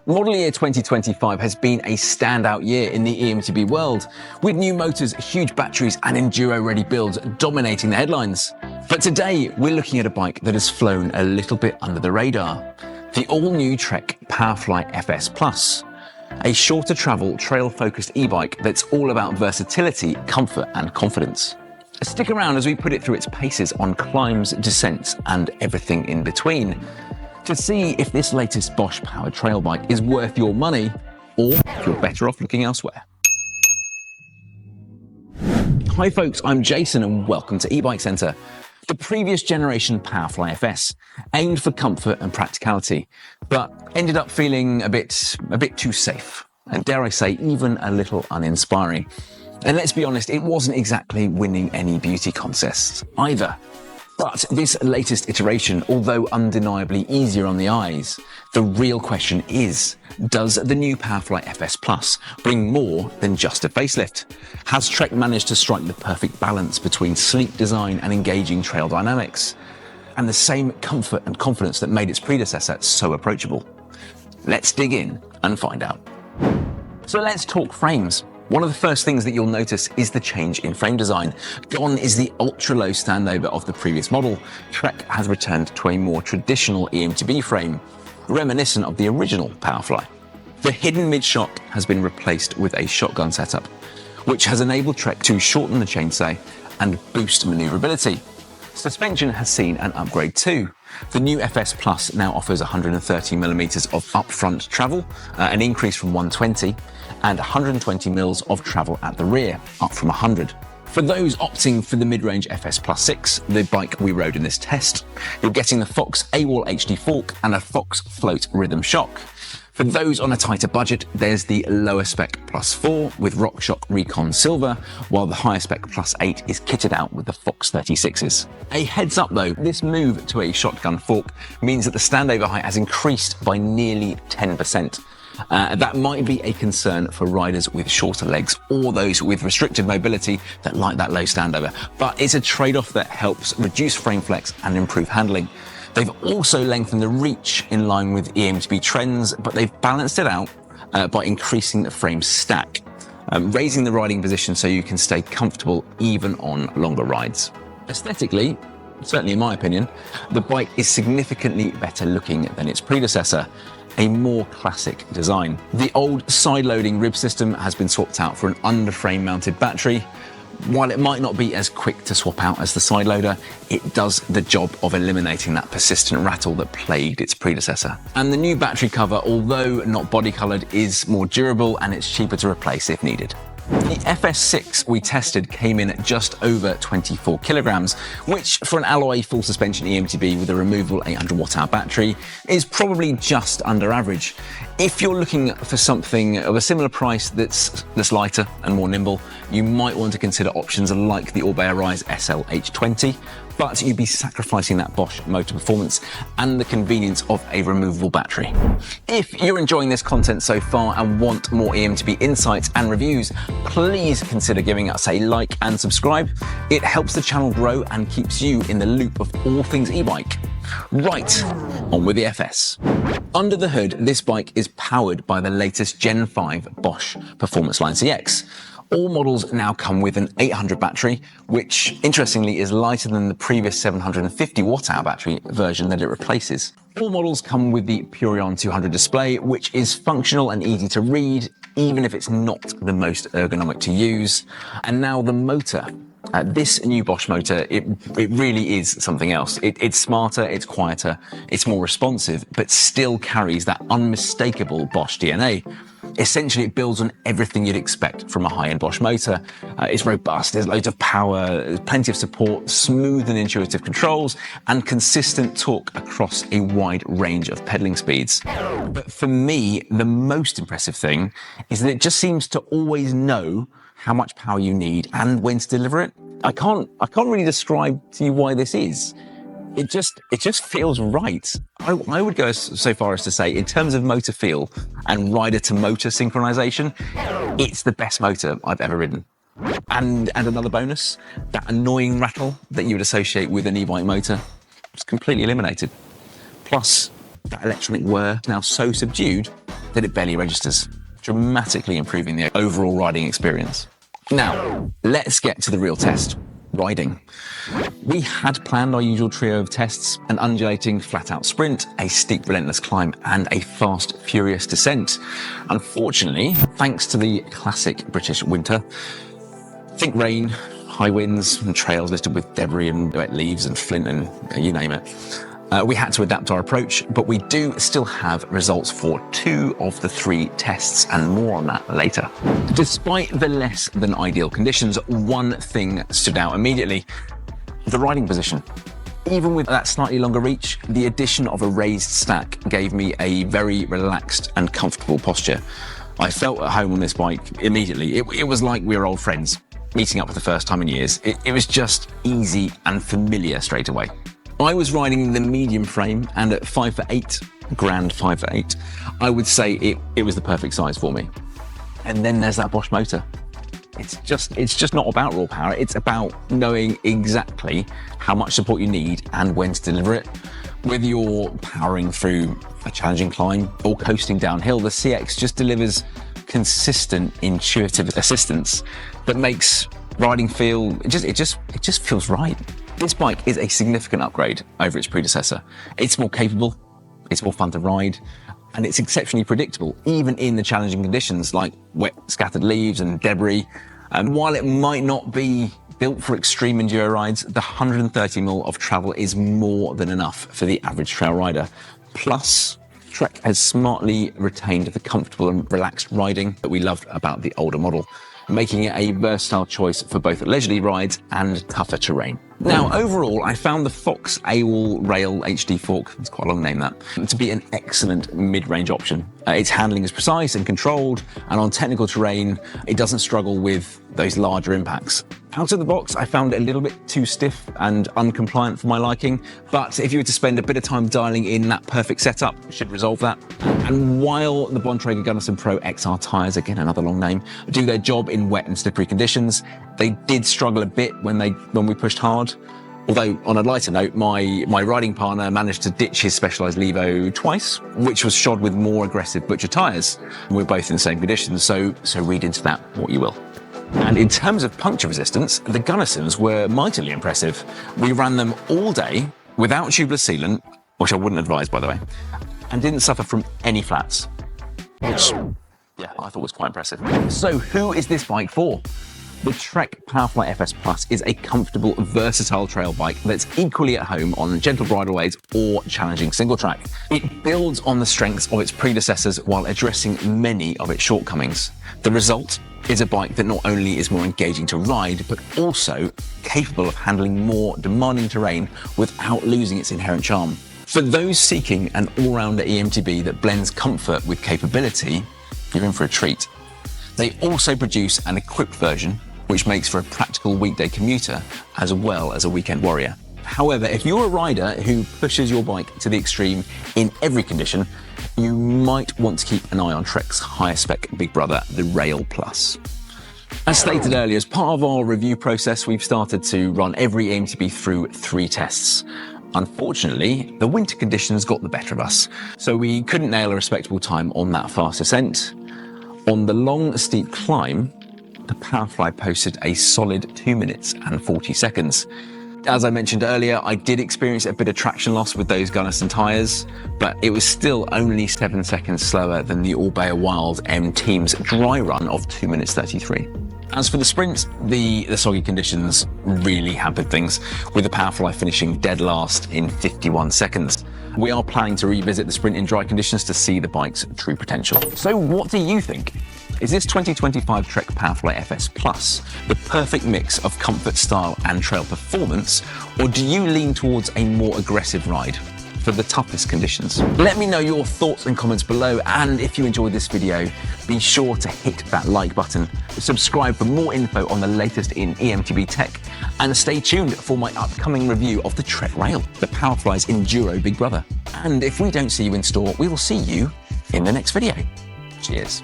Model year 2025 has been a standout year in the eMTB world, with new motors, huge batteries and enduro-ready builds dominating the headlines. But today, we're looking at a bike that has flown a little bit under the radar. The all-new Trek Powerfly FS Plus, a shorter travel, trail-focused e-bike that's all about versatility, comfort and confidence. Stick around as we put it through its paces on climbs, descents and everything in between, to see if this latest Bosch powered trail bike is worth your money, or if you're better off looking elsewhere. Hi folks, I'm Jason and welcome to ebike-centre. The previous generation Powerfly FS aimed for comfort and practicality, but ended up feeling a bit too safe, and dare I say, even a little uninspiring. And let's be honest, it wasn't exactly winning any beauty contests either. But this latest iteration, although undeniably easier on the eyes, the real question is, does the new Powerfly FS Plus bring more than just a facelift? Has Trek managed to strike the perfect balance between sleek design and engaging trail dynamics, and the same comfort and confidence that made its predecessor so approachable? Let's dig in and find out. So let's talk frames. One of the first things that you'll notice is the change in frame design. Gone is the ultra-low standover of the previous model. Trek has returned to a more traditional eMTB frame, reminiscent of the original Powerfly. The hidden mid-shock has been replaced with a shotgun setup, which has enabled Trek to shorten the chainstay and boost maneuverability. Suspension has seen an upgrade too. The new FS Plus now offers 130mm of upfront travel, an increase from 120, and 120mm of travel at the rear, up from 100. For those opting for the mid-range FS Plus 6, the bike we rode in this test, you're getting the Fox AWOL HD fork and a Fox Float rhythm shock. For those on a tighter budget, there's the lower spec Plus 4 with RockShox Recon Silver, while the higher spec Plus 8 is kitted out with the Fox 36s. A heads up though, this move to a shotgun fork means that the standover height has increased by nearly 10%. That might be a concern for riders with shorter legs or those with restricted mobility that like that low standover, but it's a trade-off that helps reduce frame flex and improve handling. They've also lengthened the reach in line with eMTB trends, but they've balanced it out by increasing the frame stack, raising the riding position so you can stay comfortable even on longer rides. Aesthetically, certainly in my opinion, the bike is significantly better looking than its predecessor, a more classic design. The old side-loading rib system has been swapped out for an under-frame mounted battery. While it might not be as quick to swap out as the side loader, it does the job of eliminating that persistent rattle that plagued its predecessor. And the new battery cover, although not body coloured, is more durable and it's cheaper to replace if needed. The FS6 we tested came in at just over 24 kilograms, which for an alloy full suspension eMTB with a removable 800 watt-hour battery is probably just under average. If you're looking for something of a similar price that's lighter and more nimble, you might want to consider options like the Orbea Rise SL-H20, but you'd be sacrificing that Bosch motor performance and the convenience of a removable battery. If you're enjoying this content so far and want more eMTB insights and reviews, please consider giving us a like and subscribe. It helps the channel grow and keeps you in the loop of all things e-bike. Right, on with the FS. Under the hood, this bike is powered by the latest Gen 5 Bosch Performance Line CX. All models now come with an 800 battery, which interestingly is lighter than the previous 750 watt-hour battery version that it replaces. All models come with the Purion 200 display, which is functional and easy to read, even if it's not the most ergonomic to use. And now the motor. This new Bosch motor, it really is something else. It's smarter, it's quieter, it's more responsive, but still carries that unmistakable Bosch DNA. Essentially, it builds on everything you'd expect from a high-end Bosch motor. It's robust, there's loads of power, there's plenty of support, smooth and intuitive controls, and consistent torque across a wide range of pedaling speeds. But for me, the most impressive thing is that it just seems to always know how much power you need and when to deliver it. I can't really describe to you why this is. It just feels right. I would go so far as to say, in terms of motor feel and rider to motor synchronization, it's the best motor I've ever ridden. And another bonus, that annoying rattle that you would associate with an e-bike motor is completely eliminated. Plus, that electronic whir is now so subdued that it barely registers, dramatically improving the overall riding experience. Now, let's get to the real test, riding. We had planned our usual trio of tests: an undulating flat-out sprint, a steep relentless climb, and a fast furious descent. Unfortunately, thanks to the classic British winter, think rain, high winds, and trails littered with debris and wet leaves and flint and you name it, we had to adapt our approach, but we do still have results for 2 of the 3 tests, and more on that later. Despite the less than ideal conditions, one thing stood out immediately: the riding position. Even with that slightly longer reach, the addition of a raised stack gave me a very relaxed and comfortable posture. I felt at home on this bike immediately. It was like we were old friends, meeting up for the first time in years. It was just easy and familiar straight away. I was riding the medium frame, and at 5'8", grand 5'8", I would say it was the perfect size for me. And then there's that Bosch motor. It's just not about raw power. It's about knowing exactly how much support you need and when to deliver it. Whether you're powering through a challenging climb or coasting downhill, the CX just delivers consistent, intuitive assistance that makes riding feel, it just feels right. This bike is a significant upgrade over its predecessor. It's more capable, it's more fun to ride, and it's exceptionally predictable, even in the challenging conditions like wet, scattered leaves and debris. And while it might not be built for extreme enduro rides, the 130mm of travel is more than enough for the average trail rider. Plus, Trek has smartly retained the comfortable and relaxed riding that we loved about the older model, making it a versatile choice for both leisurely rides and tougher terrain. Now, overall, I found the Fox AWOL Rail HD fork, it's quite a long name that, to be an excellent mid-range option. Its handling is precise and controlled, and on technical terrain, it doesn't struggle with those larger impacts. Out of the box, I found it a little bit too stiff and uncompliant for my liking, but if you were to spend a bit of time dialing in that perfect setup, it should resolve that. And while the Bontrager Gunnison Pro XR tyres, again another long name, do their job in wet and slippery conditions, they did struggle a bit when we pushed hard. Although, on a lighter note, my riding partner managed to ditch his Specialized Levo twice, which was shod with more aggressive Butcher tyres. We're both in the same conditions, so read into that what you will. And in terms of puncture resistance, the Gunnisons were mightily impressive. We ran them all day without tubeless sealant, which I wouldn't advise, by the way, and didn't suffer from any flats, which, yeah, I thought was quite impressive. So who is this bike for? The Trek Powerfly FS Plus is a comfortable, versatile trail bike that's equally at home on gentle bridleways or challenging single track. It builds on the strengths of its predecessors while addressing many of its shortcomings. The result is a bike that not only is more engaging to ride, but also capable of handling more demanding terrain without losing its inherent charm. For those seeking an all-rounder eMTB that blends comfort with capability, you're in for a treat. They also produce an equipped version, which makes for a practical weekday commuter as well as a weekend warrior. However, if you're a rider who pushes your bike to the extreme in every condition, you might want to keep an eye on Trek's higher spec big brother, the Rail Plus. As stated earlier, as part of our review process, we've started to run every eMTB through 3 tests. Unfortunately, the winter conditions got the better of us, so we couldn't nail a respectable time on that fast ascent. On the long, steep climb, the Powerfly posted a solid 2 minutes and 40 seconds. As I mentioned earlier, I did experience a bit of traction loss with those Gunnison tyres, but it was still only 7 seconds slower than the All-Bear Wild M Team's dry run of 2 minutes 33. As for the sprint, the soggy conditions really hampered things, with the Powerfly finishing dead last in 51 seconds. We are planning to revisit the sprint in dry conditions to see the bike's true potential. So what do you think? Is this 2025 Trek Powerfly FS Plus the perfect mix of comfort, style and trail performance, or do you lean towards a more aggressive ride for the toughest conditions? Let me know your thoughts and comments below, and if you enjoyed this video, be sure to hit that like button, subscribe for more info on the latest in eMTB tech, and stay tuned for my upcoming review of the Trek Rail, the Powerfly's enduro big brother. And if we don't see you in store, we will see you in the next video. Cheers.